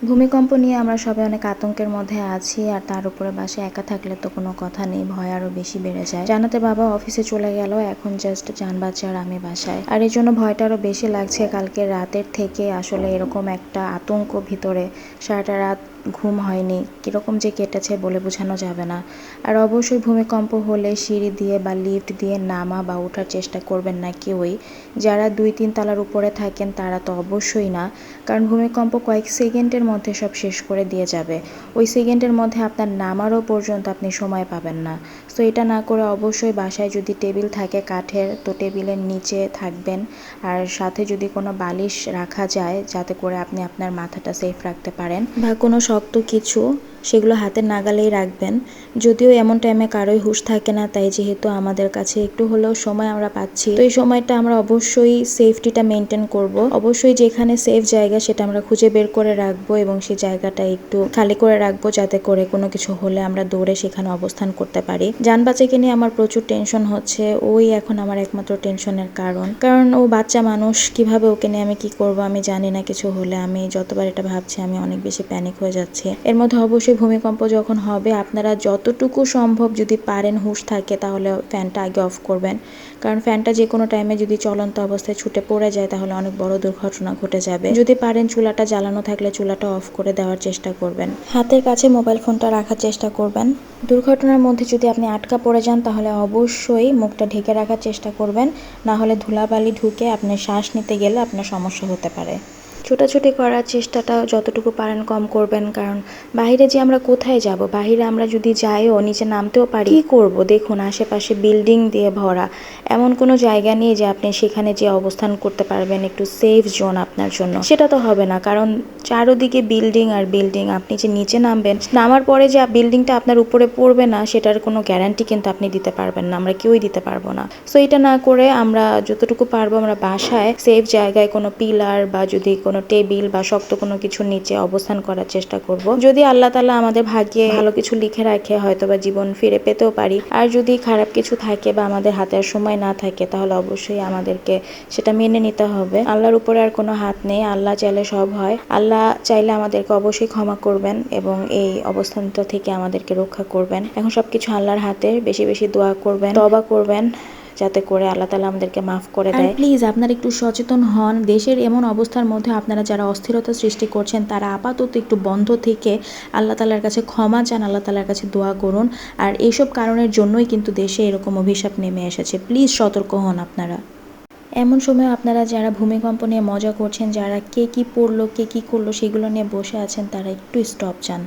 ভূমিকম্প নিয়ে আমরা সবাই অনেক আতঙ্কের মধ্যে আছি, আর তার উপরে বাসায় একা থাকলে তো কোনো কথা নেই, ভয় আরো বেশি বেড়ে যায়। জানাতে বাবা অফিসে চলে গেল, এখন জাস্ট জান বাচ্চা আর আমি বাসায়, আর এই জন্য ভয়টা আরো বেশি লাগছে। কালকে রাতের থেকে আসলে এরকম একটা আতঙ্ক ভিতরে, সারাটা রাত ঘুম হয়নি, কিরকম যে কেটেছে বলে বোঝানো যাবে না। আর অবশ্যই ভূমিকম্প হলে সিঁড়ি দিয়ে বা লিফট দিয়ে নামা বা ওঠার চেষ্টা করবেন না কেউই। যারা 2-3 তলার উপরে থাকেন তারা তো অবশ্যই না, কারণ ভূমিকম্প কয়েক সেকেন্ডের মধ্যে সব শেষ করে দিয়ে যাবে। ওই সেকেন্ডের মধ্যে আপনার নামারও পর্যন্ত আপনি সময় পাবেন না। সো এটা না করে অবশ্যই বাসায় যদি টেবিল থাকে কাঠের, তো টেবিলের নিচে থাকবেন, আর সাথে যদি কোনো বালিশ রাখা যায় যাতে করে আপনি আপনার মাথাটা সেফ রাখতে পারেন, বা কোনো শক্ত কিছু, সেগুলো হাতের নাগালেই রাখবেন। যদিও এমন টাইমে কারোই হুঁশ থাকে না, তাই যেহেতু আমাদের কাছে একটু হলেও সময় আমরা পাচ্ছি, তো এই সময়টা আমরা অবশ্যই সেফটিটা মেনটেন করব। অবশ্যই যেখানে সেফ জায়গা সেটা আমরা খুঁজে বের করে রাখবো, এবং সেই জায়গাটা একটু খালি করে রাখবো যাতে করে কোনো কিছু হলে আমরা দৌড়ে সেখানে অবস্থান করতে পারি। জান বাচ্চাকে নিয়ে আমার প্রচুর টেনশন হচ্ছে, ওই এখন আমার একমাত্র টেনশনের কারণ ও বাচ্চা মানুষ, কিভাবে ওকে নিয়ে আমি কি করব আমি জানি না। কিছু হলে আমি যতবার এটা ভাবছি আমি অনেক বেশি প্যানিক হয়ে যাচ্ছে। এর মধ্যে অবশ্যই ভূমিকম্প যখন হবে আপনারা যতটুকু সম্ভব যদি পারেন হুঁশ থাকে তাহলে ফ্যানটা আগে অফ করবেন, কারণ ফ্যানটা যে কোনো টাইমে যদি চলন্ত অবস্থায় ছুটে পড়ে যায় তাহলে অনেক বড় দুর্ঘটনা ঘটে যাবে। যদি পারেন চুলাটা জ্বালানো থাকলে চুলাটা অফ করে দেওয়ার চেষ্টা করবেন, হাতের কাছে মোবাইল ফোনটা রাখার চেষ্টা করবেন। দুর্ঘটনার মধ্যে যদি আপনি আটকা পড়ে যান তাহলে অবশ্যই মুখটা ঢেকে রাখার চেষ্টা করবেন, না হলে ধুলাবালি ঢুকে আপনি শ্বাস নিতে গেলে আপনার সমস্যা হতে পারে। ছোটাছুটি করার চেষ্টাটা যতটুকু পারেন কম করবেন, কারণ বাইরে যে আমরা কোথায় যাব, বাইরে আমরা যদি যাইও নিচে নামতেও পারি, কী করব? দেখুন আশেপাশে বিল্ডিং দিয়ে ভরা, এমন কোনো জায়গা নেই যে আপনি সেখানে যে অবস্থান করতে পারবেন একটু সেফ জোন আপনার জন্য, সেটা তো হবে না, কারণ চারোদিকে বিল্ডিং আর বিল্ডিং। আপনি যে নিচে নামবেন, নামার পরে যে বিল্ডিংটা আপনার উপরে পড়বে না সেটার কোনো গ্যারান্টি কিন্তু আপনি দিতে পারবেন না, আমরা কেউই দিতে পারবো না। সো এটা না করে আমরা যতটুকু পারবো আমরা বাসায় সেফ জায়গায় কোনো পিলার বা যদি কোনো টেবিল বা শক্ত কোনো কিছুর নিচে অবস্থান করার চেষ্টা করব। যদি আল্লাহ তাআলা আমাদের ভাগ্যে ভালো কিছু লিখে রাখে হয়তো বা জীবন ফিরে পেতেও পারি, আর যদি খারাপ কিছু থাকে বা আমাদের হাতে আর সময় না থাকে তাহলে অবশ্যই আমাদেরকে সেটা মেনে নিতে হবে। আল্লাহর উপরে আর কোনো হাত নেই, আল্লাহ চাইলে সব হয়। আল্লাহ চাইলে আমাদেরকে অবশ্যই ক্ষমা করবেন এবং এই অবস্থানটা থেকে আমাদেরকে রক্ষা করবেন। এখন সবকিছু আল্লাহর হাতে, বেশি বেশি দোয়া করবেন, তওবা করবেন যাতে করে আল্লাহ তাআলা আমাদেরকে মাফ করে দেয়। প্লিজ আপনারা একটু সচেতন হন। দেশের এমন অবস্থার মধ্যে আপনারা যারা অস্থিরতা সৃষ্টি করছেন তারা আপাতত একটু বন্ধ থেকে আল্লাহ তাআলার কাছে ক্ষমা চান, আল্লাহ তাআলার কাছে দোয়া করুন। আর এইসব কারণের জন্যই কিন্তু দেশে এরকম অভিশাপ নেমে এসেছে। প্লিজ সতর্ক হন আপনারা। এমন সময় আপনারা যারা ভূমিকম্প নিয়ে মজা করছেন, যারা কে কী পড়লো কে কী করলো সেগুলো নিয়ে বসে আছেন, তারা একটু স্টপ চান।